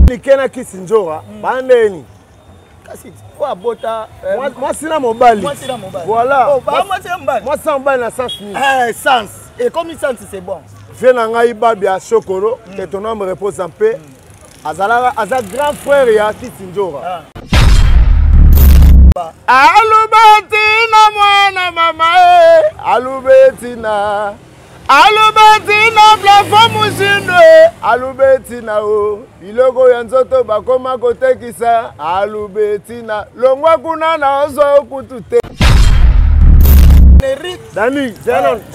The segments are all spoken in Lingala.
Nikena Kisinjora, bandeni. Kasi quoi bota Moi c'est la mobile. Voilà. Moi c'est mobile na sens ni. Sens. Et comme il sens c'est bon. Viens na Ibabi à Chokoro, que ton homme repose en paix. Azala grand frère ya Kisinjora. Alubetina mwana mama alubetina. Alubetina plafond musindo alubetina o iloko ya nzoto bakoma kotekisa alubetina longwa kuna na ozo kutute Dani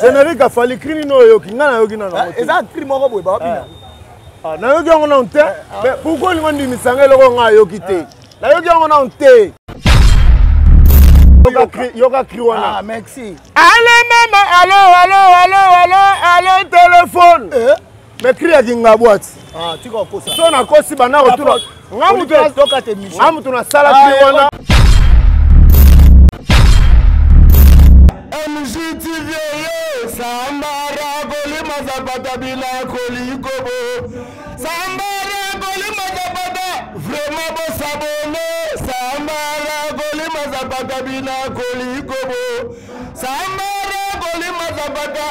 générique a fallu cri no yoki ngana yoki na na eza cri moko boy ba bina na yoki ngona onte pourquoi ni ngondi misanga loko nga yoki te na yoki ngona onte yoka cri wana ah merci allez maman allô téléphone mais cri ya kinga boîte ah tu ko kosa so na kosi bana retour ngamu toka te mission ngamu tuna sala cri wana MJTV Sambara Goli Mazabata Bila Kolikobo Sambara Goli Mazabata vraiment beau s'abonner Sambara Goli Mazabata Bila Kolikobo Sambara Goli Mazabata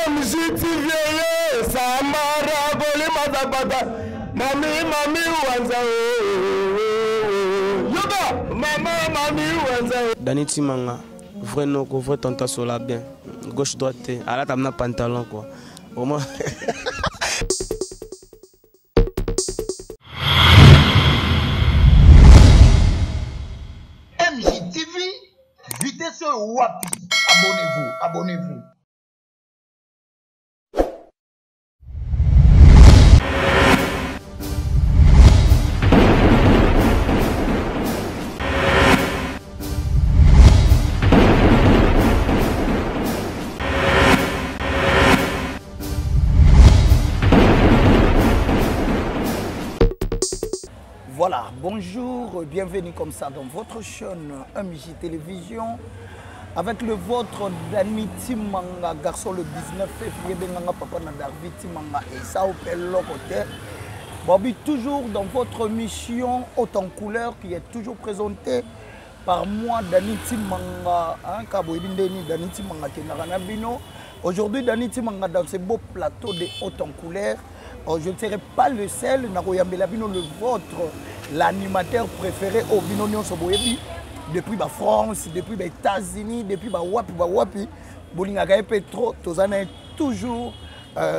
MJTV Sambara Goli Mazabata Mami Wanza Yoga Mami Wanza Dani Timanga vrai non, vrai tonton sola bien. Gauche droite, à la table pantalon quoi. Au moins. MJTV, vitesse wapi. Abonnez-vous. Voilà, bonjour, bienvenue comme ça dans votre chaîne MJ Télévision avec le vôtre Dani Timanga, garçon le 19 février, Benganga Papa Nadarvi Timanga et ça au côté. Bobby, toujours dans votre mission Haute en couleur qui est toujours présentée par moi, Dani Timanga, Dani Timanga Kenaranabino. Aujourd'hui, Dani Timanga dans ce beau plateau de Haute en couleur. Je ne serai pas le seul, le vôtre, l'animateur préféré au Binonion Soboyebi, depuis la France, depuis les États-Unis, depuis Wapi, Bolingaka Petro, Tozana est toujours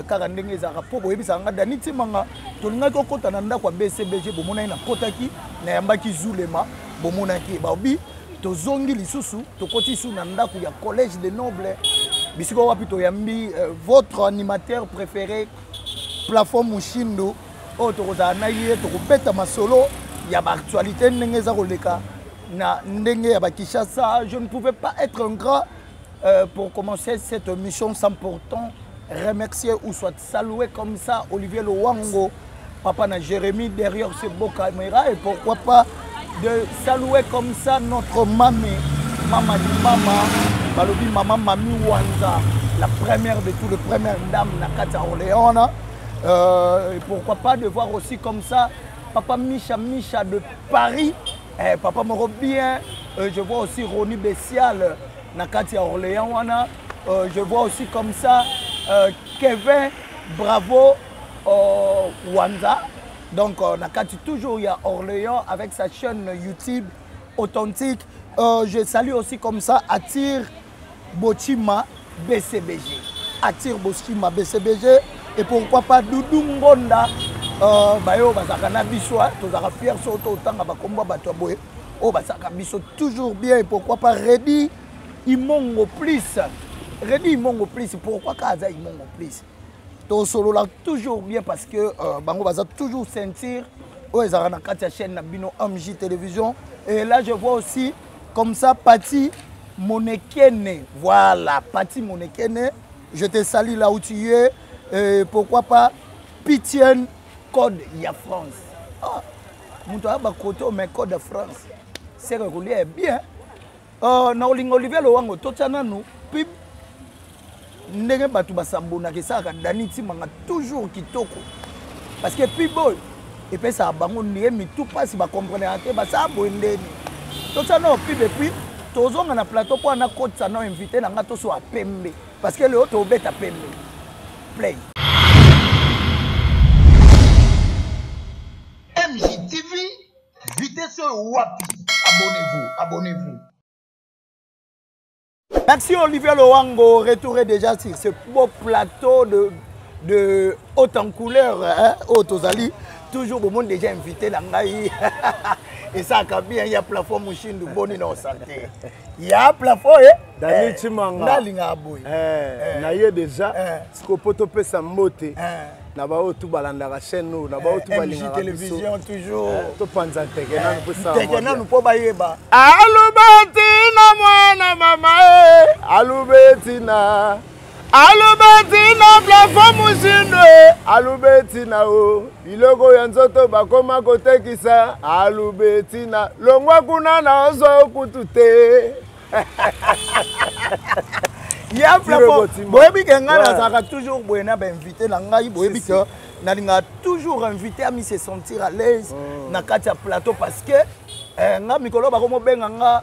Karandenge Zarapo, Boyebi Sanga, Dani Timanga, Tolinga Kota Nanda kwa BCBG, Bomona na Kotaki, Nayambaki Zulema, Bomona ki Baobi, Tozongi Lisusu, Tokoti Su Nanda Kuya Collège des Nobles, Bisiko Wapi Toyambi, votre animateur préféré. Plafond Mushindo, Otoza Naye, Tokopeta Masolo, il y a l'actualité Nengeza Roleka, Ndenge Yabakishasa. Je ne pouvais pas être un grand pour commencer cette mission sans pourtant remercier ou soit saluer comme ça Olivier Lowango, Papa na Jérémy derrière ce beau caméra et pourquoi pas de saluer comme ça notre mamie, Mami Wanza, la première de toutes les premières dames Nakata Orléans. Et pourquoi pas de voir aussi comme ça Papa Micha de Paris, Papa Moro bien, je vois aussi Ronnie Bessial, Nakati Orléans, je vois aussi comme ça Kevin Bravo Wanza, donc Nakati toujours il y a Orléans avec sa chaîne YouTube authentique. Je salue aussi comme ça Atir Bochima BCBG, Atir Bochima BCBG. Et pourquoi pas Doudou Ngonda, Bayo Bazakana Biso, Tozara Pierre Soto, Tanga Bakomba Batoboé, Oh Bazaka Biso toujours bien. Et pourquoi pas Reddy Imongo Plus, Reddy Imongo Plus, pourquoi Kaza Imongo Plus? Ton solo là toujours bien parce que Bango Baza toujours sentir, Oh Ezarana Katia chaîne Nabino MJ Télévision. Et là je vois aussi comme ça Pati Monekene, voilà, Pati Monekene, je te salue là où tu es. Et pourquoi pas Pitien Code ya France. Ah, Moutoua côté mais Code de France. C'est régulier bien. Na Olivier Lowango totana nous puis ndenge batu basambona ke saka Dani Timanga toujours kitoko. Parce que puis boy et puis ça bango ndie mi tout pas si ba comprendre ate ba ça boendeni tout ça non puis depuis tozonga na plateau pour na côte ça non invité na ngato so apembe parce que le autre obeta pembe play MJTV vitesse wapi abonnez-vous. Merci Olivier Lowango, retouré déjà sur ce beau plateau de haute en couleur, hein, haute aux ali. Toujours au monde déjà invité dans et ça a bien, il y a plafond machine de bonne santé. Il y a plafond, Dani Chimanga. Na ye déjà, ce que poto pe sambote. Na ba otu balanda la chaîne nous, na ba otu balinga télévision toujours. To panza teke na po sa. Teke na po ba yeba. Alubeti na mwana mama alubetina. Alubetina plafond musinde. Alubetina o. Biloko ya nzoto bakoma kotekisa. Alubetina. Longwa kuna na ozo kutute. Il y a plafond. Boyebi kenga na saka toujours boyena ba invité na ngai boyebi que na linga toujours invité à mi se sentir à l'aise na kati ya plateau parce que nga mikolo ba komo benga nga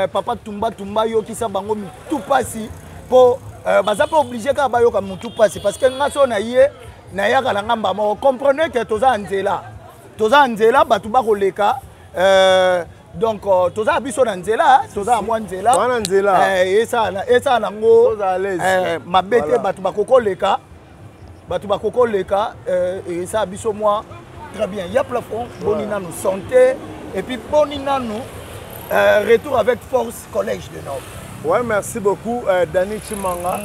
papa tumba yo kisa bango mi tout pasi po baza pas obligé ka ba yo ka mutu pasi parce que nga so na ye na yaka na ngamba mo comprenez que toza nzela batu ba koleka donc toza biso na nzela toza mwa nzela wana nzela esa nango mabete batu bakokoleka esa biso mwa très bien il y a plafond bonina nous santé et puis bonina nous retour avec force collège de Nord. Ouais, merci beaucoup Dani Chimanga.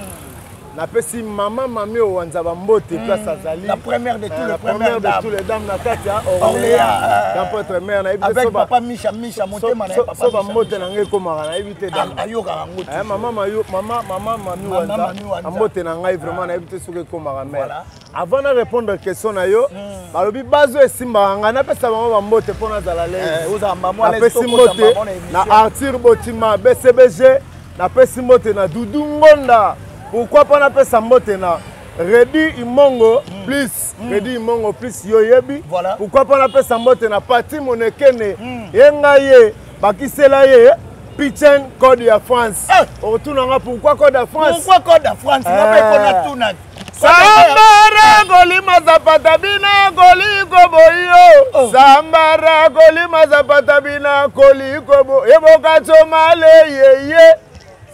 Na pesi maman mami o wanzaba mbote place azali. La première de tous les premières dames na Katia Orléans. Quand votre mère na avec soba, papa Micha monté na papa. Soba mbote na ngai komara na éviter dame. Ayoka ngote. Maman mami wanza. Mbote na ngai vraiment na éviter soke komara mère. Avant de répondre à question na yo, balobi bazo esimba nga na pesa maman mbote pona za la l'aise. Oza mama na pesi mbote na Arthur Botima BCBG na pesi mbote na Dudu Ngonda. Pourquoi pas na pesa mbote na Redi Imongo plus Redi Imongo plus Yoyebi. Voilà. Pourquoi pas na pesa mbote na Pati Monekene yenga ye bakisela ye Pichen Code ya France. Retourne nga pourquoi Code ya France? Pourquoi Code ya France? Na pas ikona tuna. Sambara goli mazapata bina goli koboyo. Sambara goli mazapata bina goli kobo. Eboka chomale yeye.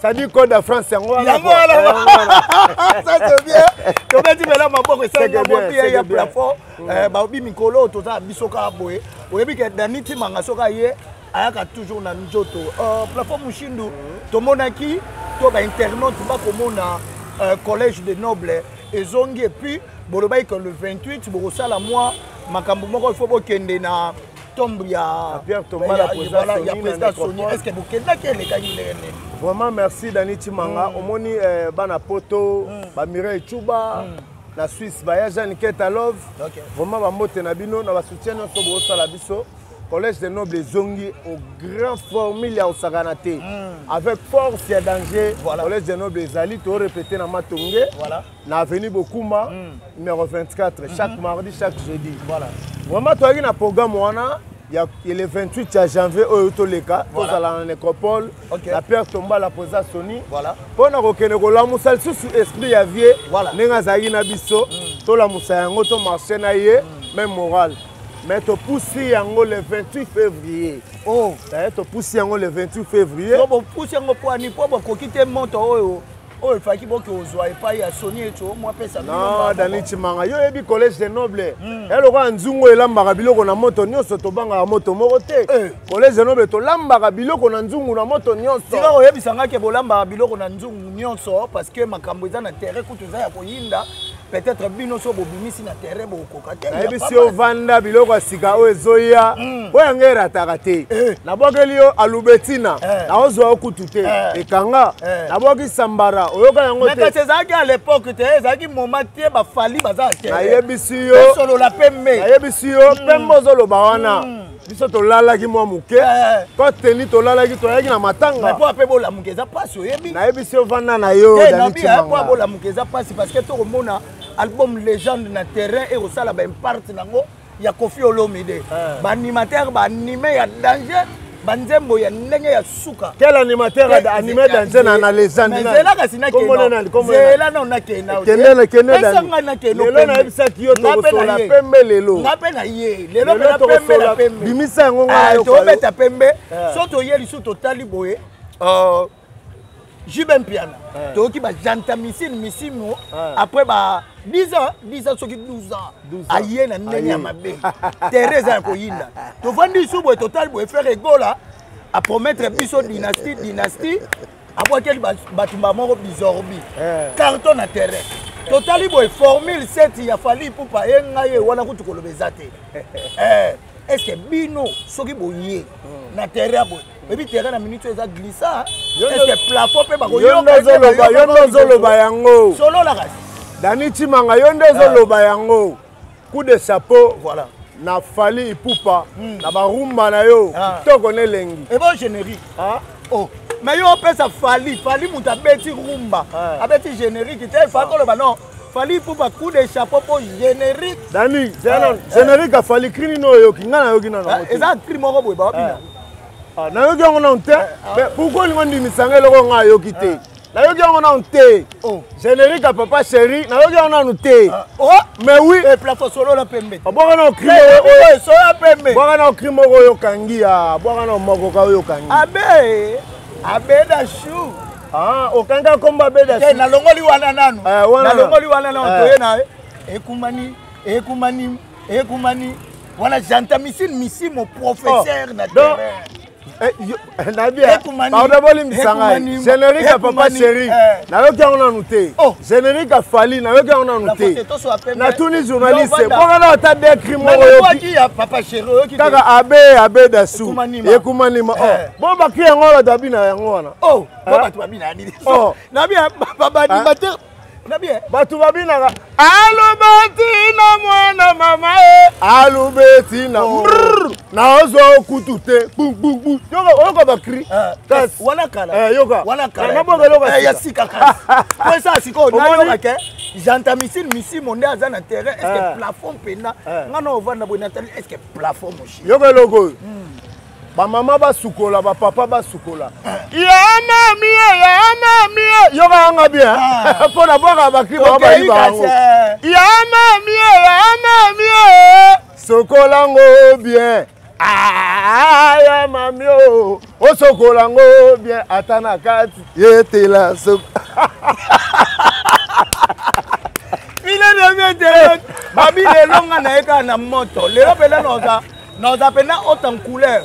Ça dit Code de France, c'est moi. Ça c'est bien. Tu vas dire là ma boque c'est un bon pied ya plafond. Ba obi mikolo to za bisoka boye. Oyebi ke Dani Timanga soka ye ayaka toujours na njoto. Plafond mushindu to monaki to ba internaute ba komona collège de noble ezongi et puis boloba que le 28 bokosala moi makambo moko il faut bokende na tombe ya Pierre Thomas la présentation. Est-ce que bokenda ke le kanyile? Vraiment merci Dani Timanga. Omoni bana poto, ba Mireille Chouba, la Suisse, ba Jeanne Ketalov. Vraiment ba mote na bino na ba soutien no so bosa la biso. Collège des nobles zongi au grand formule ya osaganate. Avec force et danger. Collège des nobles zali to répéter na Matongé. Voilà. Na avenue Bokuma numéro 24 chaque mardi, chaque jeudi. Voilà. Vraiment toi na programme wana il y a le 28 janvier au Toleka, tous à la nécropole, la Pierre Tomba la posa Sony. Voilà. Pour nous reconnaître que la moussa sous esprit y avait, n'enga zaï na biso, to la moussa yango to marché na ye, même moral. Mais to poussi yango le 28 février. Oh, to poussi yango le 28 février. To poussi yango pour ani pour kokite monto oyo. Oh, il faut qu'il soit pas à Sony et tout. Moi, personne. Non, Dani Timanga. Yo, ebi collège des nobles. Elle aura un zungo et lamba biloko na moto nyonso to banga moto morote. Collège des nobles to lamba biloko na nzungu na moto nyonso. Sika oyebi sanga ke bolamba biloko na nzungu nyonso parce que makambo eza na terrain kutu za ya koyinda. Peut-être bino so bobimisi na terrain bokoka te. Na ebi si ovanda biloko sika o ezoya. Oya ngera takate. Na bogeli yo alubetina. Na ozo okutu te. Ekanga. Na bogi sambara. Mais c'est ça à l'époque, c'est ça qui moment tie ba fali baza te. Na yebisi yo. Solo la pembe. Na yebisi yo pembo zolo bawana. Biso to lala ki mwa muke. Ko teni to lala ki to yaki na matanga. Mais pour appeler la muke za passe yebi. Na yebisi yo vanda na yo Dani Timanga. Pour appeler la muke za passe parce que to mona album légende na terrain et au sala ba impart nango ya Kofi Olomide. Animateur animé ya danger. Banzembo ya ndenge ya suka. Quel animateur a animé danger na légende? Mais Zela kasina kena. Zela na ona kena. Kena. Esanga na kena. Lelo na ebisa kiyo to sola pembe lelo. Ngape na ye. Lelo na pembe na pembe. Bimisa ngonga yo. To beta pembe. Soto yeli su totali boye. Jibem piano. Toki ba janta misimo après ba 10 ans soki 12 ans. Aye na ndenge ya mabe. Teresa ko yinda. To vandi su boye total boye faire egola à promettre biso dynastie après quel batumba moko bizorbi. Carton na terrain. Totali boye formule 7 ya fali pour pa yenga ye wana kutu kolobeza te. Est-ce que bino soki boye na terrain boye et puis terrain na minute eza glissa est-ce que plafond pe bako yondo loba yango solo la kasi Dani Chimanga yondo loba yango coup de chapeau voilà na fali ipupa na barumba na yo toko ne lengi et bon générique oh mais yo pesa fali muta beti rumba abeti générique te fa ko loba non fali ipupa coup de chapeau pour générique Dani générique a fali krini no yo kinga na yo kina na eza kri moko boye ba bina na yoki yango na nte pourquoi lingo ndimisanga eloko nga yoki te na yoki yango na nte générique à papa chéri na yoki yango na nte mais oui et plafond solo la pembe boka na crime oyo solo pembe boka na crime oyo kangi ya boka na moko ka oyo kangi abe da chou okanga komba abe da chou na longoli wana nanu na longoli wana nanu toye na ekumani wana janta misimo professeur na terrain générique à papa chéri na yoki yango nanu te générique à fali na yoki yango nanu te na tuni journaliste boka na ata de crime oyo kaka abe dasu ekumanima bo bakri yango oyo dabina yango wana bato babinaka alubetina mwana mama alubetina na ozwa okutu te bumbumu yoka bakri ya sika kasi po esa sikoyo nayokake janta misimo nde aza na terrain est ce que plafond mpena nga na ovanda boye natali est ce que plafond moshi yoka eloko oyo bamama basukola bapapa basukola ya mami yoka yanga bien mpo na bwaka bakri babayi bango ya mami sokola ngo bien ya mami osokola ngo bien ata na kati yetela babi lelo nga na ye kaka na moto lelo mpena noza pena haute en couleur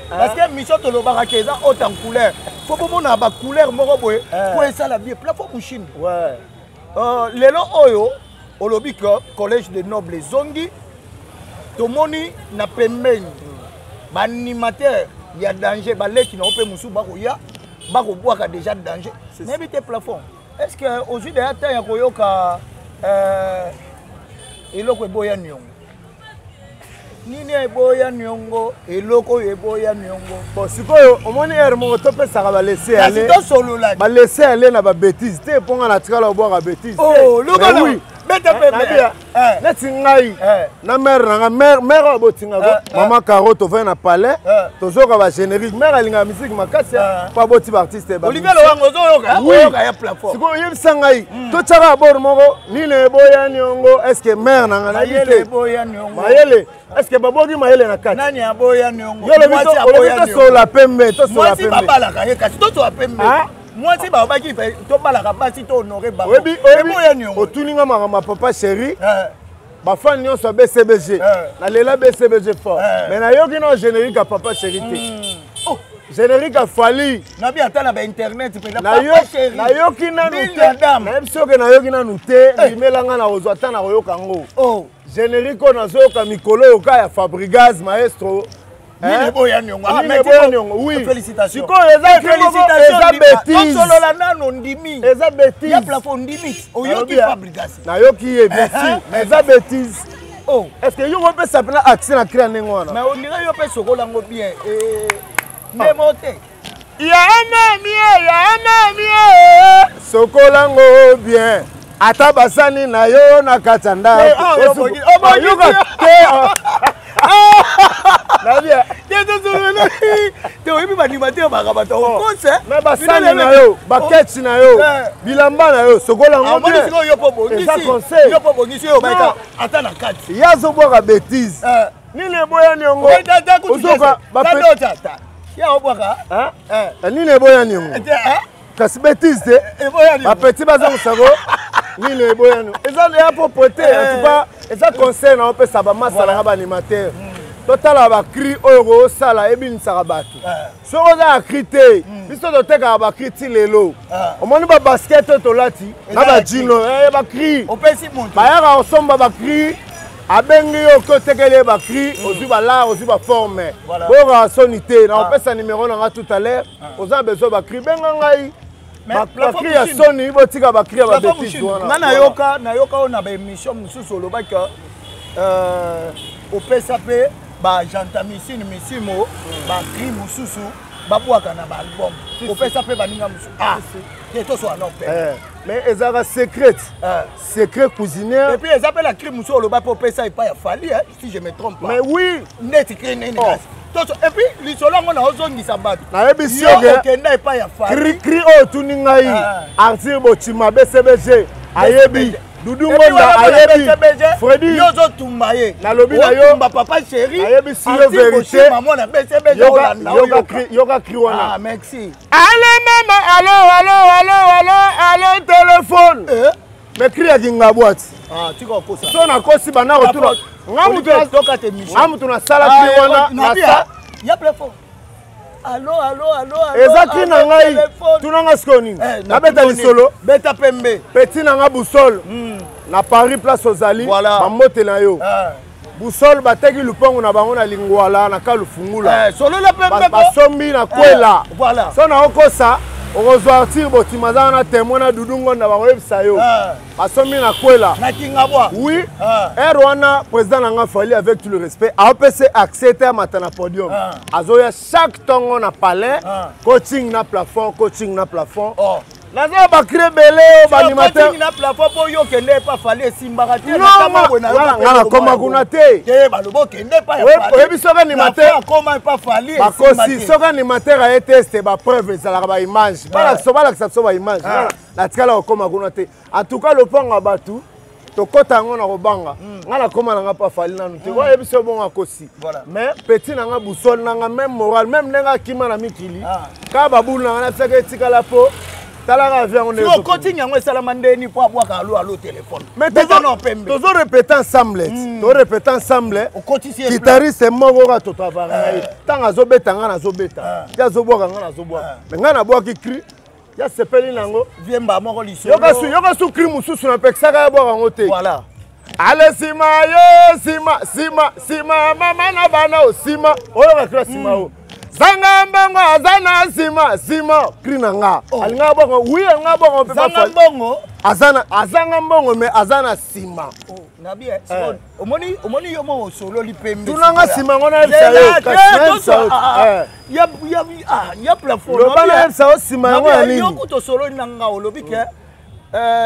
parce que mission tolobaka ke eza haute en couleur fo bomona bacouleur moko boye po esala bien plafond mushini lelo oyo olobi ke collège de noble zongi tomoni na pembeni baanimateur ya danger baleki na ope mosusu bakoya bakobwaka déjà danger nayebi te plafond est ce que ozwi deya temps ya koyoka eloko eboya niongo nini eboya niongo eloko oyo eboya niongo bon sikoyo omoni ere moko topesaka balese ale tosolola balese ale na babétise te mponga na tikala obwaka bétise oui bete pepe neti ngai na mare nanga mare oyo botingako mama caro tovai na palais tozoyoka bagénérique mare alingaka misiki makasi mpo aboti baartiste olivier lowango ozoyoka ya plafond sikoyo oyebisa ngai totyaka abord moko nini eboya niongo est ce que mare nanga nayebi te mayele est ce que baboki mayele na kati nani aboya niongo olobi tosola pembe mwasi babalaka ye kasi tosola pembe mwasi babaki tobalaka basi to honore baeboya niongo otuninga makambo ya papa chéri bafani nyonso ya bcbg nalela bcbg fort mais nayoki na générique ya papa chéri te générique afali nabi ata na bainternet nayoki nanu te nayebi soki nayoki nanu te limelanga na kozwa ata na koyoka yango générique oyo nazoyoka mikolo oyo ka ya fabrigaz maestro eboya niongo oui sikoyo eza bêtise nano ndimi eza bêtise ya plafond ndimi oyoki fabrigaz nayoki ye bien sûr mais eza bêtise est-ce que yo opesa mpena accès na cria ndenge wana mais ondira yo mpe sokolango bien ndemo te ya mami sokolango bien ata basani na yo na katanda mais basani na yo baketi na yo bilamba na yo sokola ngo ya zobwaka bêtise nini eboyani yango ozoka nini eboyani yango kasi bêtise te bapeti bazongusako nini eboyani eza ya propreté en tout cas eza conseil na opesa bamasalaka baanimateur totala bacri oyo koosala ebinisaka bato soki oza ya cri te biso totekaka bacri ti lelo omoni babasket oyo tolati na bajino bacri bayaka kosomba bacri abengi yo ko tekele bakri ozwi balar ozwi baforme boyoka soni te na opesa numéro na nga tout à l'heure oza besoin bakri benga ngai bakri ya soni botika bakri ya babétise wana nga nayoka oyo na baémission mosusu olobaki opesa mpe bagentamicine misimo bakri mosusu babwaka na baalbum opesa mpe baninga mosusu te toswana mpe mais ezaka secret secret cuisinière et puis ils appellent la crime sur le bas pour payer ça et pas fallu si je me trompe pas mais oui net écrit et puis les sols on a ozongi sabat na ebiso ke n'a pas ya fallu cri o tuningai artir botima BCBG ayebi Dudu Ngonda ayebi Freddy yozo tumbaye na lobi na yo papa chéri ayebi si yo vérité maman na BCBG yoga cri wana ah merci allez maman allô téléphone mais cri ya kinga boîte tu ko kosa so na kosi bana retour ngamu tuna sala cri wana na sa ya plafond Allô. Ezaki na ngai tunanga skoni na beta lisolo beta pembe petit nanga busol na Paris place Ozali ba mote na yo busol bateki lupango na bango na lingwala na kalufungula solo la pembe basombi na kwela voilà so na okosa okozwa artir botimaza na témoin na Dudu Ngonda bango yebisa yo basombi na kwela na kingabwa oui wana président nanga Fally avec tout le respect a opé accès à matana podium azoya chaque tongo na palais coaching na plafond nazo ba créer belé ba animateur coaching na plafond po yo kende pas Fally simbaka te na kama na ngana koma kuna te ba lobo kende pas ya Fally oyebi soka animateur koma pas Fally ba kosi soka animateur a tester ba preuve ça la ba image bala so ba image na tikala koma kuna te en tout cas le panga batu tokota ngo na kobanga ngala koma nanga pa Fally nanu te oyebi so bonga kosi mais petit nanga busol nanga même moral même nenga kima na mikili ka babulu nanga na saka etikala po talaka vient on est au coaching yango esala mandeni po abwaka allo téléphone mais toujours répéter ensemble guitariste moko ka to travailler tanga zo betanga na zo beta ya zo bwaka nga na zo bwaka mais nga na bwaki cri ya sepeli nango viemba moko liso yoka su cri mususu na pexaka ya bwaka ngo te voilà ale sima mama na bana o sima oyo ka cri sima o zanga mbongo azana sima krina nga alinga bongo oui nga bongo pe pa zanga mbongo azanga mbongo me azana sima na bien omoni yo mo solo li pembe tunanga sima ngona elsa ya plafond lo bana elsa sima yango ya nini yo kuto solo nanga olobi ke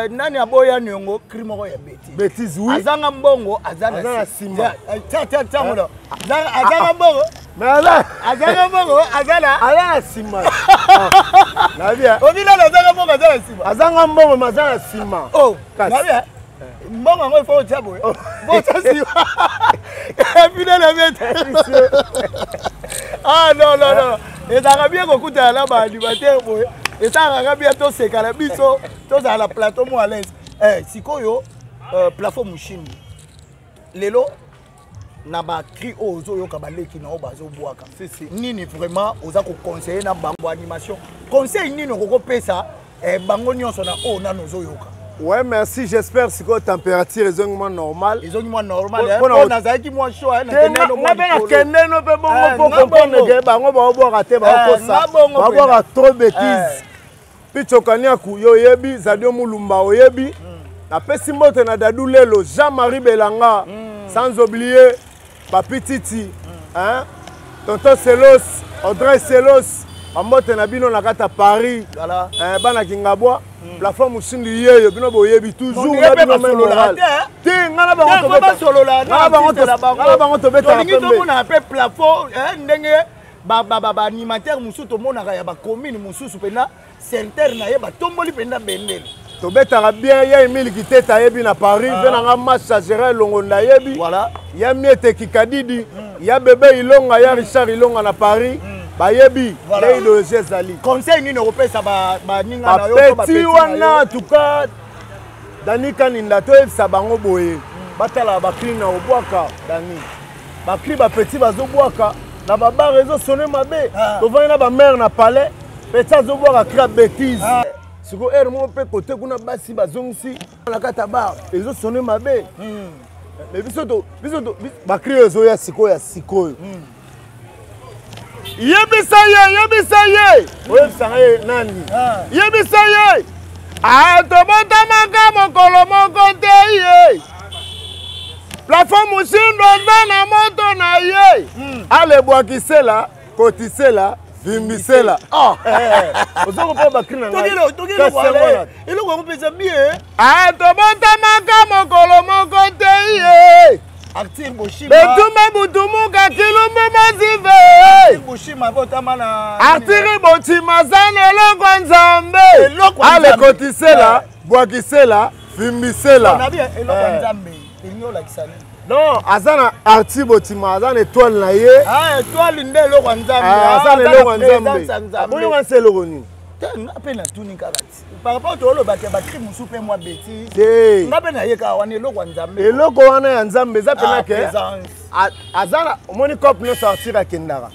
nani aboya nyongo crime ko ya bêtise oui azanga mbongo azana sima ta mono azanga mbongo mais azanga mbongo azana sima na bien obila azanga mbongo azanga mbongo mazana sima oh na bien mbongo ngo ifo tabo bota sima ebile na mete non ezaka bien kokuta la ba animateur boye ezaka bien to sekala biso to za la plateau mo à l'aise sikoyo plafond mushini lelo na ba cri ozo yoka baleki na obazo bwaka nini vraiment oza ko conseiller na bango animation conseil nini ko pesa bango nyonso na o na nozo yoka. Ouais, merci, j'espère que la température est normale. Ils ont moins normal. On a dit moi chaud. On a trop bêtises. Puis Tchokaniakou, Yoyebi, Zadio Moulumba, Oyebi. La Pessimbote na Dadou Lelo, Jean-Marie Belanga, sans oublier Papi Titi, Tonton Selos, Audrey Selos, Amote Nabino Nakata Paris, Bana Kingabwa. plateforme musindi yeyo bino boyebi toujours na bino même moral ti ngana bango tobeta na pe plafond ndenge ba animateur mususu tomonaka ya ba commune mususu pena center na ye ba tomboli pena bendele tobetaka bien ya Emile Kiteta yebi na Paris venanga match à gérer longonda yebi voilà ya Miete Kikadidi ya Bébé Ilonga ya Richard Ilonga na Paris bayebi la idéologie ezali conseil nini opesa ba ninga na yo ba petit wana en tout cas Dani Kaninda to ebisa bango boye batala ba clean na obwaka Dani ba clean ba petit bazobwaka na ba bar réseau sonner mabe to vana ba mère na palais petit azobwaka cra bêtise siko mo pe côté kuna basi bazongisi na kata bar réseau sonner mabe mais biso ba clean réseau ya sikoyo yebisa ye oyebisanga ye nani yebisa ye tobotamaka mokolo moko te ye plafond musindo aza na moto na ye alebwakisela kotisela vimbisela ozokopa bakri na ngai eloko akopesa bien tobotamaka mokolo moko te ye Arthur Boshima betumba butumuka kilumbu masive Boshima botama na Arthur Boshima zana eloko nzambe ale kotisela bwakisela fimbisela na bien eloko nzambe elinyola kisani non azana Arthur Boshima azana étoile na ye étoile nde eloko nzambe azana eloko nzambe bonyo wanse eloko nini ngape na tuni kaka par rapport to lo bakya bakri musu pe moi bêtise ngape na yeka wana eloko nzambe eloko wana ya nzambe za pena ke azana omoni cop no sortir akendaka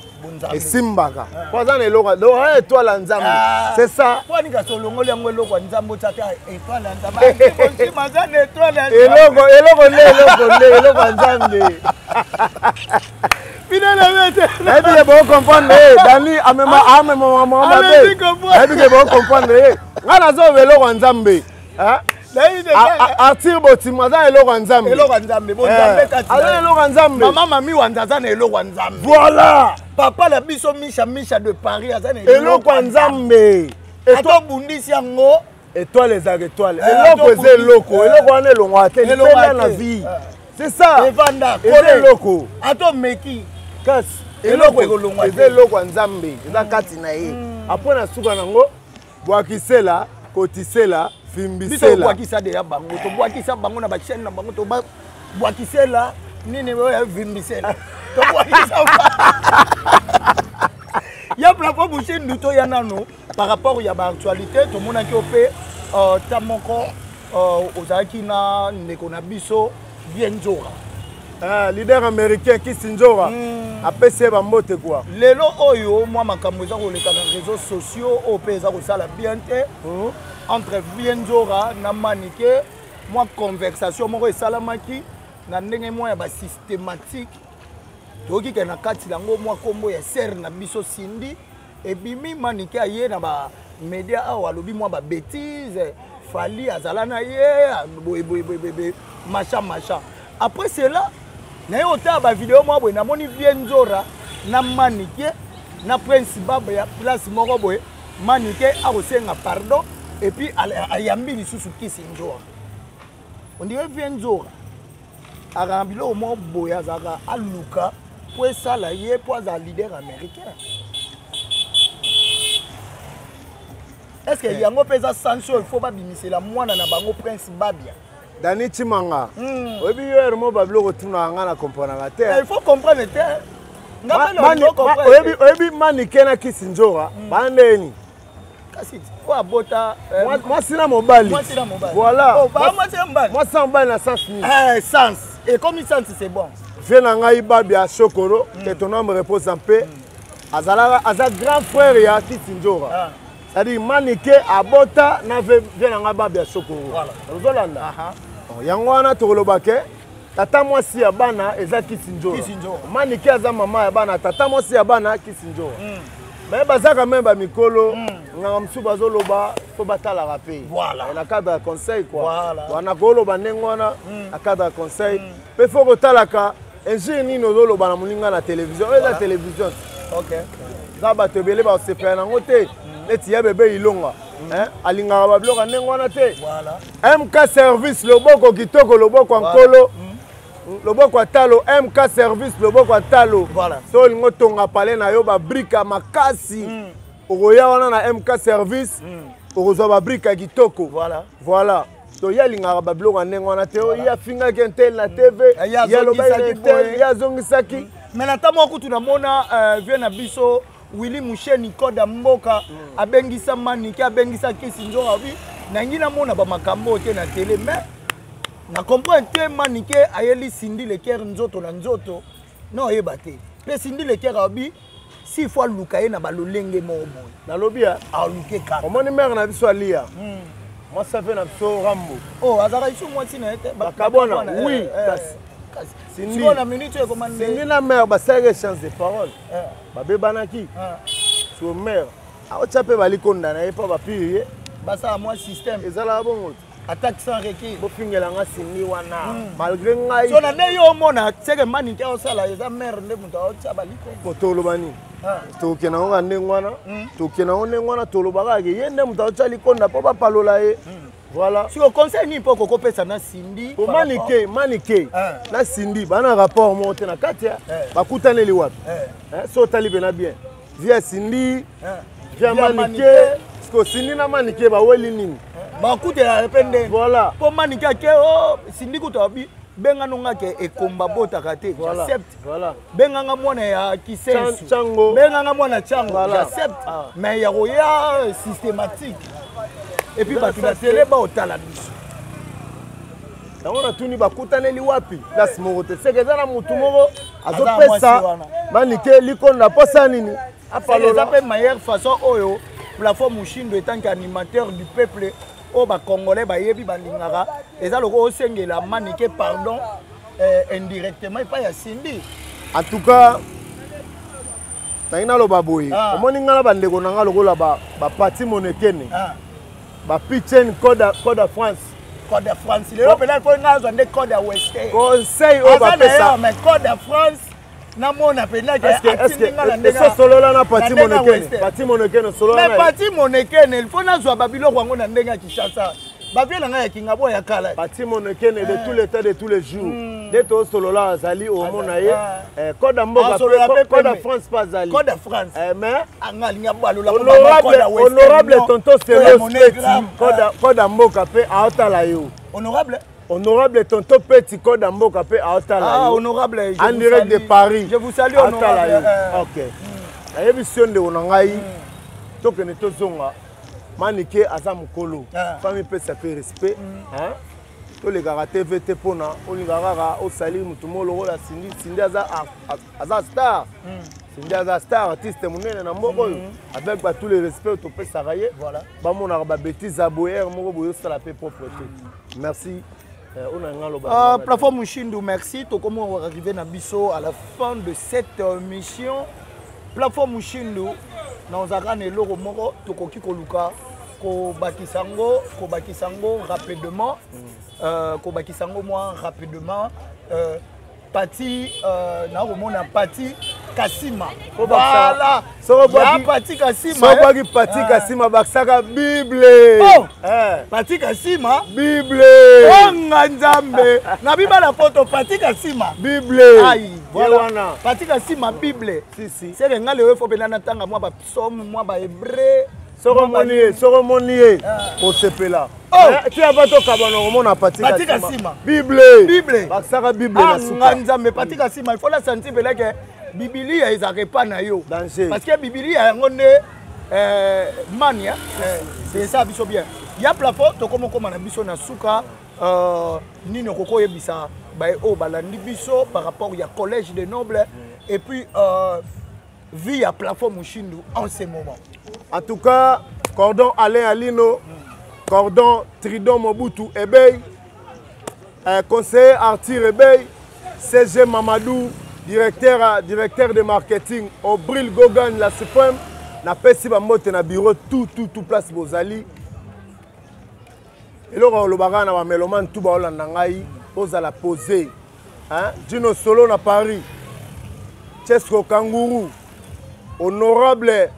esimbaka po azana eloko do étoile ya nzambe c'est ça po nika solongoli yango eloko nzambe otata étoile ya nzambe Boshima azana étoile ya nzambe eloko ya nzambe Ebi bo comprendre Dani amema mama be. Ebi bo comprendre. Ngana zo eloko nzambe. Arthur Boshima za eloko nzambe. Eloko nzambe bo nzambe kati. Ala eloko nzambe. Mama mami wanda za na eloko nzambe. Voilà. Papa la biso Misha de Paris azana eloko nzambe. Ato bundisi yango étoile les étoiles. Eloko eze eloko. Eloko wana elongo ate. Eloko na vie. C'est ça. Evanda eloko. Ato meki. Kasi eloko ekolongwa eze eloko nzambe eza kati na ye apona na suka nango bwakisela kotisela fimbisela bwakisa de ya bango to bwakisa bango na ba chaîne na bango to bwakisela nini we ya fimbisela to bwakisa ya plafond boucher nduto ya nano par rapport ya ba actualité to mona ki opé tamoko ozaki na ndeko na biso bien nzora leader américain Kisinjora apesi bambote quoi lelo oyo moi makambo eza koleka na réseaux sociaux ope eza kosala bien te entre Vienzora na Manike moi conversation moko esalamaki na ndenge moko ya basystématique toki ke na kati yango moi kombo ya ser na biso Sindi ebimi Manike aye na ba média awa alobi moi ba bêtise fali azala na ye boye machin après cela na yo ta ba vidéo moi boye na moni Vienzora na Manike na Prince Baba ya place moko boye Manike akosenga pardon et puis ayambi lisusu Kisinjora on dirait Vienzora arambilo mo boye azaka aluka po esala ye po aza leader américain. Est-ce que yango pesa sanction il faut pas bimisela mwana na bango Prince Babia Dani Chimanga. Obi yo mo bablo ko tuna ngana comprendre te. Il faut comprendre te. Obi Manike na Kisinjora bandeni. Kasi kwa bota moi sina mobali. Voilà. Moi sans mobali na sens ni. Sens. Et comme sens c'est bon. Viens ngai Babia Chokoro que ton nom me repose en paix. Azala aza grand frère ya Kisinjora. C'est-à-dire Manike abota na viens ngai Babia Chokoro. Voilà. Rozolanda. Yango wana tolobake tata mwasi ya bana eza Kisinjora. Manike aza mama ya bana tata mwasi ya bana Kisinjora. Mais bazaka même ba mikolo nganga msuba zoloba fo batala rapé. Voilà. Na cadre de conseil quoi. Voilà. Wana koloba nengwana na cadre de conseil. Pe fo kotalaka ingénieur no zoloba na muninga na télévision. La télévision. OK. Zaba tebele ba sepela na ngote. Neti ya bébé Ilonga. alingaka babiloko ndenge wana te. Voilà. MK service loboko kitoko loboko nkolo. Loboko atalo MK service loboko atalo. Voilà. So olingo tonga pale na yo ba brika makasi. Okoya wana na MK service. Okozwa ba brika kitoko. Voilà. Voilà. To ya lingaka babiloko ndenge wana te. Ya finga kentel na TV. Ya lobai kentel ya zongisaki. Mais na tamo kutu na mona vient na biso Willy Moucheni Koda Mboka abengisa maniki abengisa kisi nzo abi na ngina mona ba makambo te na télé mais na comprendre te maniki ayeli Cindy le cœur nzoto na nzoto non yeba te pe Cindy le cœur abi si fois lukaye na balolenge mo boy na lobia a luke ka omoni mère na biso alia moi ça fait na biso Rambo oh azara iso moi sina ete bakabona oui Cindy na minute e commande Cindy na mère ba sage chance de parole babe banaki so mère aocha pe bali konda na epa ba pire basa moi système ezala bongo attaque sans requis bo fingela nga Cindy wana malgré ngai so na ne yo mona seke mani ke osala eza mère nde muto aocha baliko potolo bani to kena ngo ndenge wana to kena ngo ndenge wana to lobaka ke yende muto aocha likonda po ba palola ye. Voilà. Si au conseil ni pas qu'on peut ça na Cindy. Pour maniquer na Cindy bana rapport monter na katia bakutane liwapi. So tali bena bien. Via Cindy via maniquer parce que Cindy na maniquer ba weli nini. Ba kuté la repende. Voilà. Pour maniquer ke oh Cindy kutabi benga nonga ke ekomba bota kate. J'accepte. Voilà. Benga nga mwana ya kisensu. Chango. Benga nga mwana chango. J'accepte. Mais ya roya systématique. Et puis tu la télé ba otala biso. Donc on a tout ni bakutane liwapi. Place morote. C'est que ça na mutu moko azopesa maniquer likonda posa nini. C'est la meilleure façon oyo plateforme Mushindo étant qu'animateur du peuple au ba congolais ba yebi ba lingara eza loko osengela maniquer pardon indirectement et pas ya Cindy. En tout cas taina lo baboyi. Omoni ngala bandeko nanga lokola ba parti monekene. Ba pitchen code France. Code France. Les Européens font un code à West. Conseil au Bapesa. Mais code à France. Na mona pena que est-ce que solo là na parti monekene solo là. Mais parti monekene il faut na zo Babylone wango na ndenga Kinshasa. Babie na nga kinga boya kala. Parti monekene de tous les temps de tous les jours. Dès to solo là azali au mona ye code mboka code France pas azali. Code France. Mais angalinga balola honorable tonton Selo code mboka pe aotala yo. Honorable tonton Petit code mboka pe aotala yo. Honorable en direct de Paris. Je vous salue honorable. OK. La émission de onangai tokene tozonga maniquer aza mukolo. Famille peut s'appeler respect hein. To les gars TVT pona on les gars au sali mutu molo la Cindy aza star. Cindy aza star artiste munene na mboko avec tous les respects to peut s'arrayer. Voilà. Ba mona ba bêtise aboyer moko boyo sala pe propreté. Merci. Plateforme Mushindo, merci. To comment arriver na biso à la fin de cette mission. Plateforme Mushindo, nous avons le logo moko to koki koluka ko bakisango rapidement. Ko bakisango moi rapidement. Parti na romona parti Kasima. Voilà. Parti Kasima. Sobaki parti Kasima baksaka Bible. Oh. Parti Kasima Bible. Oh nganzambe. Na biba la photo parti Kasima. Bible. Aïe. Voilà. Parti Kasima Bible. Si. C'est que ngale we faut benana tanga moi ba psaume moi ba hébreu. Soromonier au sepela. Tu as pas to kabano romona parti Kasima. Bible. Baksaka Bible na suka. Nganzambe parti Kasima il faut la sentir que Bibili ezaka pas na yo parce que Bibili yango ne mania c'est ça biso bien ya plafond to comme na biso na suka nino koko yebisa ba o balandi biso par rapport ya collège des nobles et puis vie à plafond Mushindo en ce moment. En tout cas cordon Alain Alino cordon Tridon Mobutu Ebey conseiller Arthur Ebey CG Mamadou directeur de marketing au Bril Gogan la suprême na pesi ba mote na bureau tout place bozali et là le bagana ba meloman tout ba olanda ngai oza la poser hein Dino Solo na Paris Chesco Kangourou honorable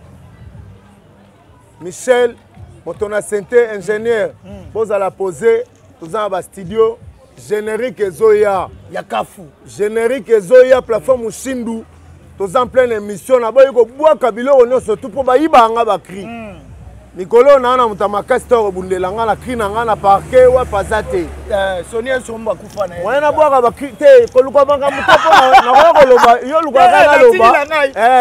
Michel moto na santé ingénieur poza la poser toza ba studio générique ezoya ya kafu générique ezoya plateforme Shindu toza en pleine émission na boyiko bwaka biloko nyonso tout po bayibanga ba cri Nicolo na mutamaka store bundela nga na cri na nga na parquet wa pasate Sonia somba kufa na ouais na bwaka ba cri te koluka banga mutapo na koloba yo luka na loba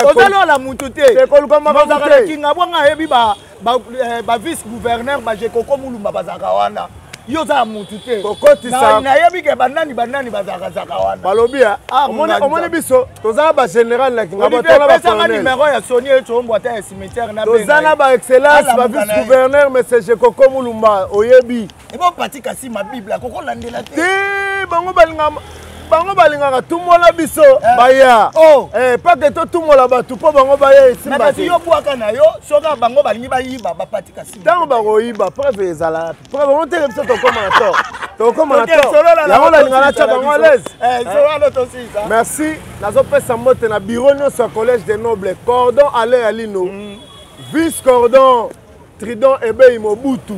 ozalo la mutu te te koluka banga te kinga bwanga yebi ba vice gouverneur ba Jekoko Mulumba bazaka wana yo za mutu te kokotisa na yebi ke banani bazaka wana balobia omoni biso toza ba général na kinga botala ba colonel numéro ya Sonia Chombo ta cimetière na benga toza ba excellence ba vice gouverneur monsieur Jekoko Mulumba oyebi ebo patika si ma bible koko landela te bango balingaka tumola biso baya pas que to tumola batu po bango baya esimba te yo bwaka na yo soka bango balingi bayiba bapatika si tango bakoyiba preuve ezala preuve on tele biso tokoma na to yango nalingana tia bango à l'aise merci nazopesa mbote na bureau nyonso ya collège des nobles cordon Alain Alino vice cordon Tridon Ebei Mobutu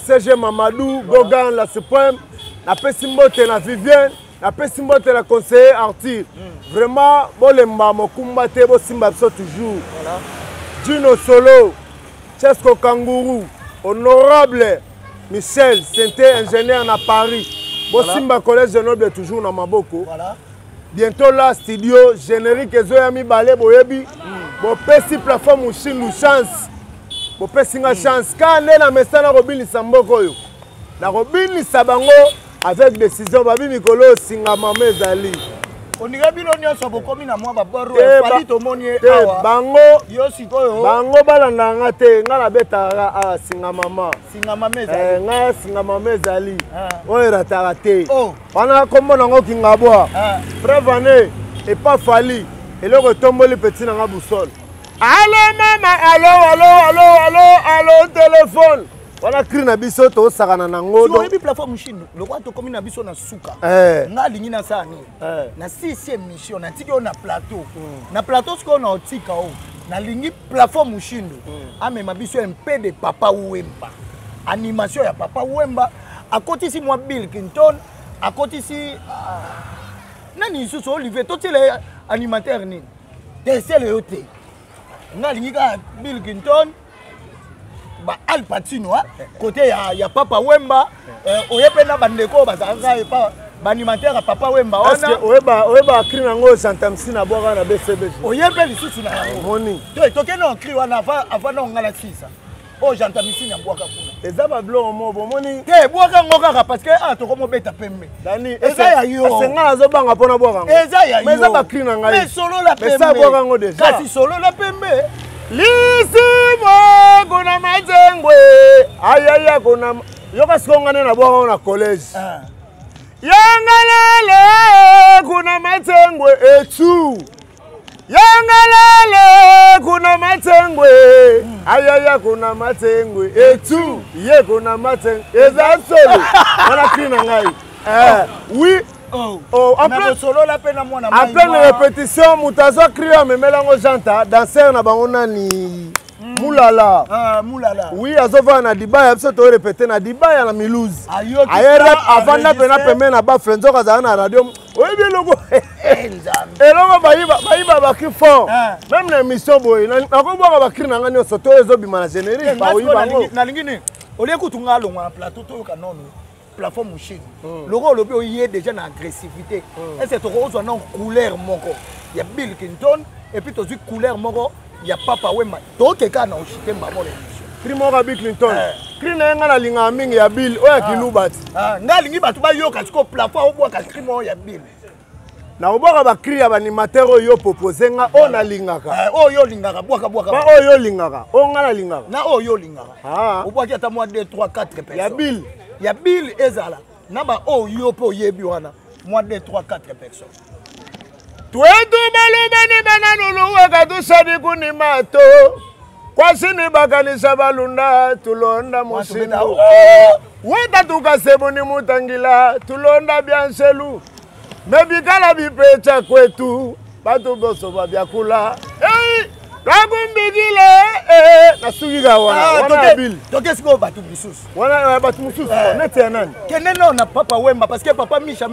CG Mamadou Gogan la suprême napesi mbote na Vivienne napesi mbote la conseiller Arthur vraiment bolemba mokumba te bosimba biso toujours Dino Solo Chesco Kangourou honorable Michel Santé ingénieur na Paris bosimba collège de noble toujours na maboko bientôt là studio générique ezoya mibale boyebi bopesi plateforme Shindu chance bopesi nga chance kande na mesana kobinisa mboko oyo na kobinisa bango avec décision babi mikolo singama mezali oninga bino nyonso bokomi na mwa baboro fali tomoni awa bango yo sikoyo bango balanda nga te nga na betaka singama mezali nga singama mezali oyo rataka te wana kombo nango kingabwa preuve ane epa fali eloko etomboli peti nanga busole allo mama allo téléphone wana cri na biso to sakana nango do yebi plateforme Shindu lokwa to komi na biso na suka nga lingi na sani na 6e mission na tiki na plateau sko na otika o na lingi plateforme Shindu amema biso un peu de Papa Wemba animation ya Papa Wemba akotisi mwa Bill Clinton akotisi nani suso Olivier to tele animateur ni tesele yote nga lingi ka Bill Clinton ba Al Pacino côté ya Papa Wemba oyepena bandeko bazanga epa banimateur ya Papa Wemba wana oyeba cri nango santamsi na bwaka na BCB oyepe lisusu na yango moni to tokeno cri wana avant na ngala sisa o jantamisi na bwaka kuna eza ba blongo mo bomoni te bwaka ngokaka parce que tokomo beta pembe dani eza ya yo senga azobanga pona bwaka ngo eza ya yo mais eza ba cri na ngai mais solo la pembe mais ça bwaka ngo déjà kasi solo la pembe lisimo kuna mazengwe ayaya kuna yoka sikongane na bwaka na college yangalele kuna mazengwe etu yangalele kuna mazengwe ayaya kuna mazengwe etu ye kuna mazengwe eza solo wana kina ngai oui en pleine répétition mutazo cria memelango janta danser na bango nani mulala oui azova na dibaya biso to répéter na dibaya na Milouze ayere avanda pena pembe na ba frenzo kaza na radio oyebi logo elongo bayiba ba cri fort même na émission boy na ko bwa ba cri na ngani soto ezobima na générique ba oyiba ngo na lingine olie kutunga longa na plateau to kanono plateforme Shindu loko lobi oye déjà na agressivité est-ce que toko ozwa na couleur moko ya Bill Clinton et puis tozwi couleur moko ya Papa Wemba tokeka na oshite mbamo le Primo Bill Clinton cri na nga na linga mingi ya Bill oya kilubati nga lingi batu ba yoka siko plateau obwa ka crime ya Bill na obwaka ba cri ya animateur oyo proposer nga o na lingaka oyo lingaka bwaka ba oyo lingaka o nga na lingaka na oyo lingaka obwaki ata moi 2 3 4 personnes ya Bill ezala na ba oyo po yebi wana moi 2 3 4 personnes twetu balubani bananulu weka tusadi kunimato kwa sini bakanisha balunda tulonda mushindu weta tukasebu ni mutangila tulonda bianshelu mebikala bipecha kwetu batu boso babyakula Kagumbigile nasugiga wana bill. Donc qu'est-ce qu'on va tout bisous? Wana batu mususu neti nani? Kene non na papa Wemba parce que papa Misha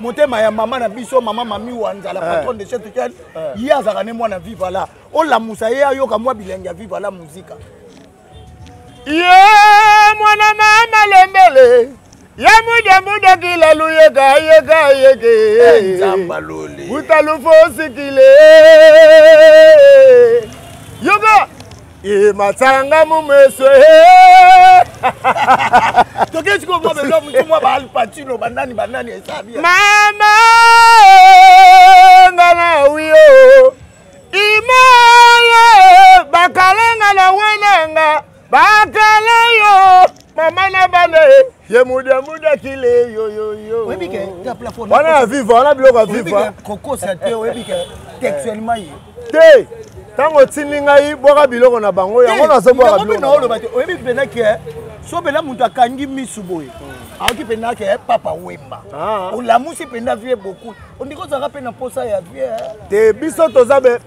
motema ya maman na biso maman mami wanza la patronne de cette hôtel. Ya zakane mwana vivre là. O la musa ya yoka mwa bilenge vivre la musique. Ye mwana mama lembele. Ya muda kila luyega yege. Zambalole. Utalufosi kile. Yoga. E matanga mumeswe. Donc qu'est-ce qu'on va faire moi ba alpatino banani esabi. Mama ngana wiyo. Imaye bakalenga na wenanga. Bakalayo mama na bale. Ye muda kile yo. Oui bike ta plafond. On a vivre, on a biloko à vivre. Coco ça te oui bike textuellement yi. Te tango tininga yi boka biloko na bango yango na so boka biloko. Na olo bate oui bike pena ke so bela mutu akangi misuboye. Aoki pena ke papa Wemba. O la musi pena vie beaucoup. On dit ko ça rappelle na posa ya vie. Te biso toza be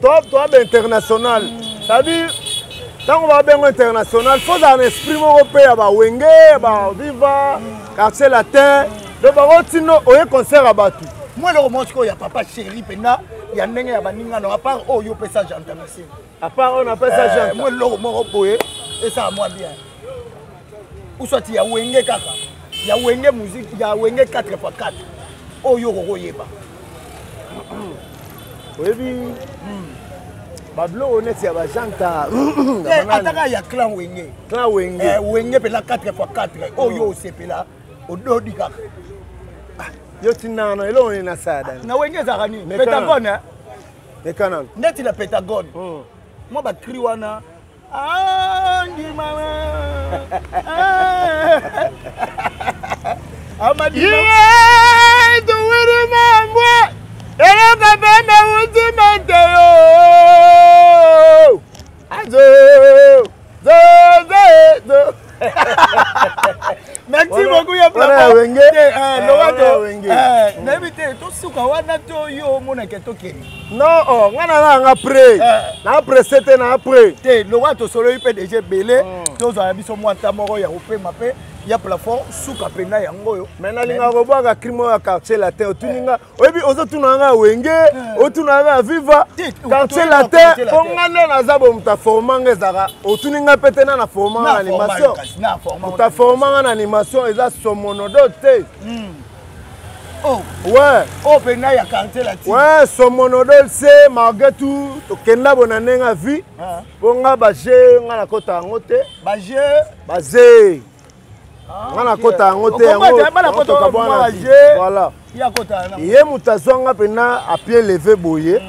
international. Ça dit tant on va bien international, faut un esprit européen, bah wenge, bah viva, quartier latin, donc bah rotino, oye concert à Batu. Moi le roman il y a papa chéri pena, il y a n'engue ya baninga no à part oh yo pesa janta merci. À part on appelle ça janta. Moi le roman boye et ça moi bien. Ou soit il y a wenge kaka, il y a wenge musique, il y a wenge 4x4. Oh yo ko yeba. Oui bi. Bablo honnête ya ba janta. Ataka ya clan wenge. Clan wenge. Wenge pela 4x4. Oh yo sepela ododi kaka. Yo tinana elo on na sada. Na wenge za kani Pentagone hein. Mekana. Neti na Pentagone. Moi ba cri wana Angi mama. Amadi. Yeah, do we remember? Elo ka beme ultimate yo. Zo. Merci beaucoup ya papa. Wenge. N'habite to suka wana to yo mona ke to keri. Non, oh, ngana nga après. Na après c'était na après. Te lo wa to solo ipe déjà belé. To zo ya biso mwanta moko ya ope mape. Ya plafond suka pena yango yo. Maintenant linga ko bwa ka crime ya quartier latin otuninga. Oyebi ozotuna nga wenge, otuna nga viva. Quartier latin ongane na zabo muta formanga ezaka. Otuninga pete na formanga animation. Muta formanga na animation eza somonodote. Oh, ouais. Oh, pena ya quartier latin. Ouais, somonodol c'est malgré tout to kenda bonanenga vie. Bonga baje nga na kota ngote. Baje. Ngana kota ngote yango. Voilà. Ye mutazonga pena a pied levé boye.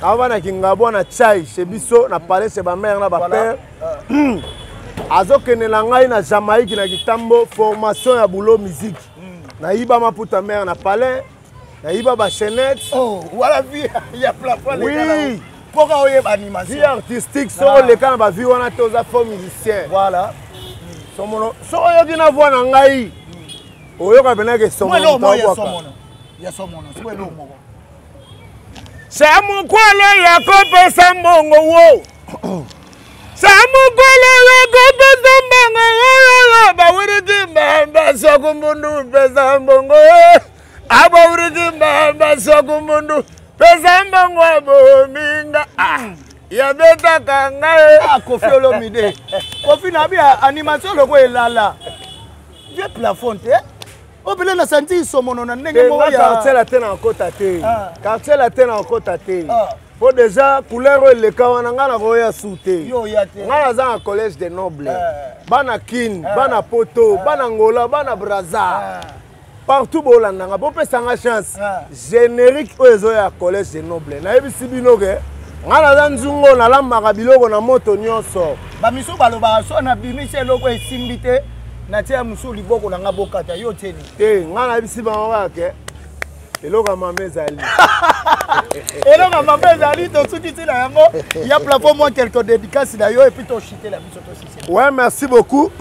Avana kinga bona chai chez biso na parler chez ba mère na ba père. Azokene na ngai na Jamaïque na Kitambo formation ya boulot musique. Na iba maputa mère na palais. Na iba ba chaînette. Oh, voilà vie ya plafond les gars. Oui. Pourquoi oye animation? Vie artistique so les gars ba vie wana toza faux musicien. Voilà. Somono so oyoki na voix na ngai. Oyoka bena ke somono. Ya somono. C'est lo moko. Samu kwale ya kope sambongo wo. Samu kwale ya kope sambongo wo. Ba wuridi mbamba sokumundu pesa mbongo. Aba wuridi mbamba sokumundu pesa mbongo abominga. Ya beta kangae. Kofi Olomide. Kofi na bia animation loko elala. Vieux plafond te. Obele na santi somono na ndenge mo ya. Quartier latin en kota te. Quartier latin en kota te. Pour déjà couleur le kawana ngana ko ya soute. Yo ya te. Ngana za en collège des nobles. Bana kin, bana poto, bana ngola, bana braza. Partout bolanda nga bo pesa nga chance. Générique ozo ya collège des nobles. Na yebi sibino ke ngana za nzungo na lamba biloko na moto nyonso. Ba miso baloba so na bimise loko esimbite na tia musu liboko na nga bokata yo teni. Ngana bisi ba ngake. Eloko mameza ali. Eloko mameza ali to suki tina yango. Il y a plafond moi quelques dédicaces d'ailleurs et puis to chiter la biso to sisi. Ouais, merci beaucoup.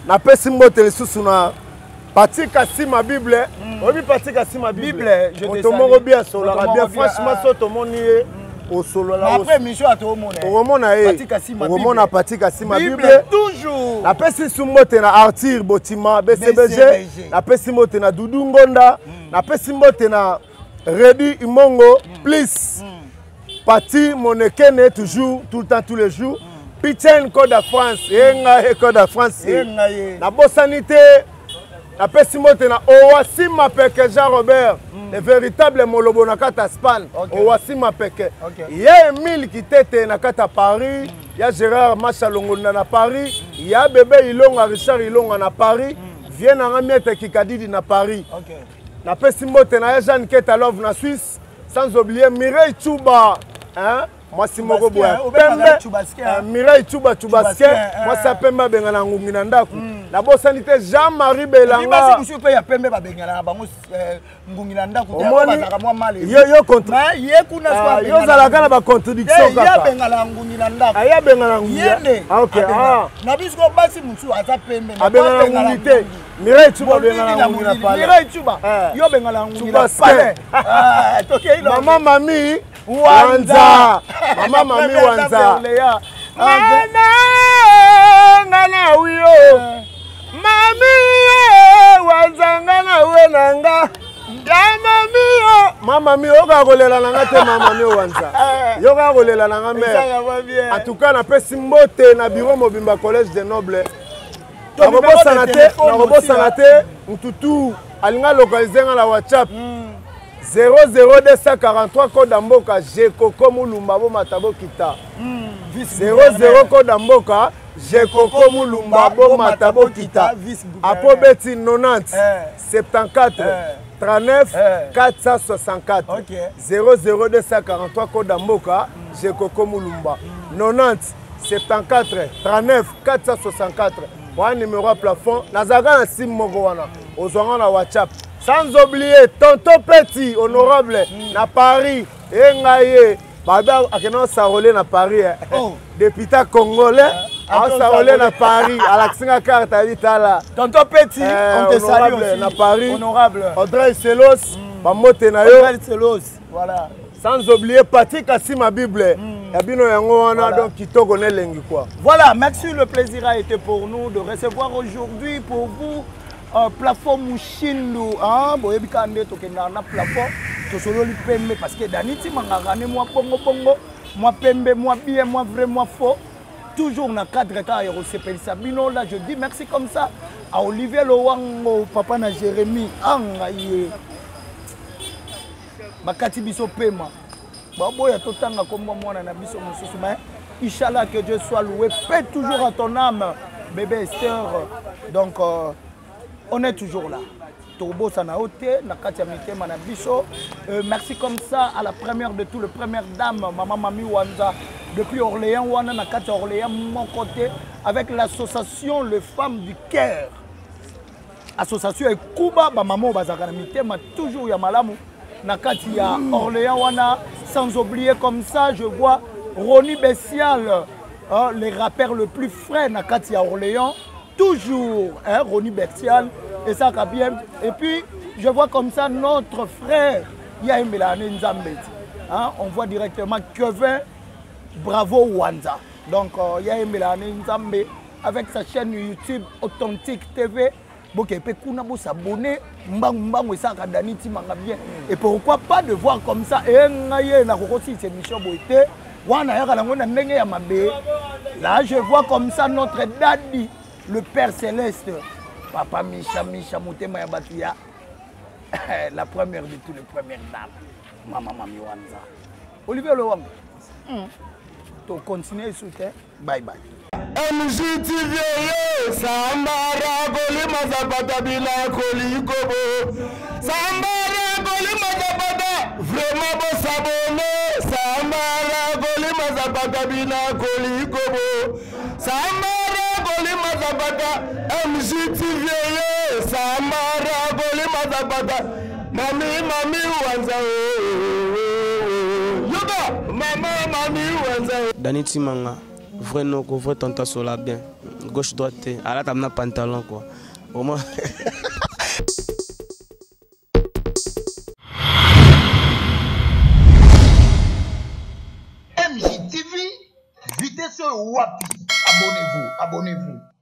Na pesi mbote lisusu na Patika si ma Bible. Oui, Patika si ma Bible. Je te salue. Bien sur la bien franchement so to moni au solo là. Après mission à tout le monde. Omona Pati Kasima Bible toujours. La pesi sumote na Arthur Botima BCBG. La pesi mote na Doudou Ngonda. La pesi mote na Redi Imongo. Please. Pati Monekene toujours tout le temps tous les jours. Pichen Code de France. Yenga Code de France. La bosanité. La pesi mote na Owasima Peke Jean Robert. Le véritable Molobo Nakata Span. Owasima Peke. Il y a Emile qui était Nakata Paris. Il y a Gérard Machalongo na Paris. Il y a Bébé Ilonga, Richard Ilonga na Paris. Viens à Miette Kikadidi na Paris. La pesi mote na Jeanne Ketalov na Suisse. Sans oublier Mireille Tchouba. Hein? Moi si moko boya Mireille Tchouba Tchoubaske. Moi ça Pemba bengana ngumina ndaku. La bosanité Jean-Marie Belanga. Monsieur pe ya Pembe ba bengana bango ngumina ndaku te bazaka mwa mali. Yo contre. Ye kuna swa yo zalaka na ba contradiction kaka. Ya bengana ngumina ndaku. Ya bengana ngumina. OK. Na bisko basi mutu aza Pembe na bengana ngumite. Mireille Tchouba bengana ngumina pale. Mireille Tchouba. Yo bengana ngumina pale. Maman Mami Wanza. Mama Mami Wanza. Ngana wiyo. Mami Wanza ngana wenanga. Ya mami yo. Mama mi oka kolela nanga te mama mi Wanza. Yoka kolela nanga mère. En tout cas na pesi mbote na bureau Mobimba Collège des Nobles. Na robo sanate Mtutu alinga localiser nga la WhatsApp. 00243 code d'Amboka Jekoko Mulumba bo matabo kita 00 code d'Amboka Jekoko Mulumba bo matabo kita apo beti 90 74 39 464 00243 code d'Amboka Jekoko Mulumba 90 74 39 464 wa numéro à plafond nazaka na sim moko wana ozwanga na WhatsApp. Sans oublier Tonton Petit, honorable, na Paris. Et ngaye, baba akena sarolé na Paris. Député congolais, a sarolé na Paris. À l'accent carte vitala. Tonton Petit, on te salue aussi. Na Paris. Honorable. Audrey Selos, bamote na yo. Audrey Selos, voilà. Sans oublier Pati Kasima Bible. Yabino yango wana donc kitoko ne lengi quoi. Voilà, merci, le plaisir a été pour nous de recevoir aujourd'hui pour vous plafond Mushindu, hein, boyebi kande tokenda na plafond to solo li pembe parce que daniti mangakane moi bongo moi pembe moi bien moi vrai moi faux toujours na cadre ka ya Rosepel Sabino. Là je dis merci comme ça à Olivier Lowango, papa na Jérémy angaye bakati biso pema baboya totanga comme mwana na biso mususu mais Inch'Allah que Dieu soit loué, paix toujours à ton âme bébé Esther. Donc on est toujours là. Tobo Sanaote, Nakatia Mitema Nabiso. Merci comme ça à la première de tout, la première dame, Maman Mami Wanza, depuis Orléans, Wana Nakatia Orléans, mon côté, avec l'association Les Femmes du Caire. Association et Kuba, Maman Bazakana Mitema, toujours Yamalamu, Nakatia Orléans, Wana, sans oublier comme ça, je vois Ronnie Bessial, les rappeurs le plus frais, Nakatia Orléans. Toujours, hein, Ronnie Bessial, et ça va bien. Et puis, je vois comme ça notre frère, Yaimélane Nzambé. Hein, on voit directement Kevin Bravo Wanza. Donc, Yaimélane Nzambé, avec sa chaîne YouTube Authentique TV. S'abonner, et pourquoi pas de voir comme ça. Et cette émission là, je vois comme ça notre daddy. Le Père Céleste, Papa Micha Moutema Yabatuya, la première de tous les premières dames, Maman Mami Wanza. Olivier Lowang, tu continues sous terre, bye bye. MJTV, Sambara, Golima Zapata, Bila, Kolikobo, Sambara, Golima Zapata, vraiment beau s'abonner, Sambara, Golima Zapata, Bila, Kolikobo, Sambara, Golima Zapata, MJTV, Sambara, Golima Zapata, Mami Wanza, Yoga, Mami Wanza. Daniti Manga. Vrai non, vrai tanta sola bien. Gauche droite, à la table pantalon quoi. Au moins. oyo wapi? Abonnez-vous, abonnez-vous.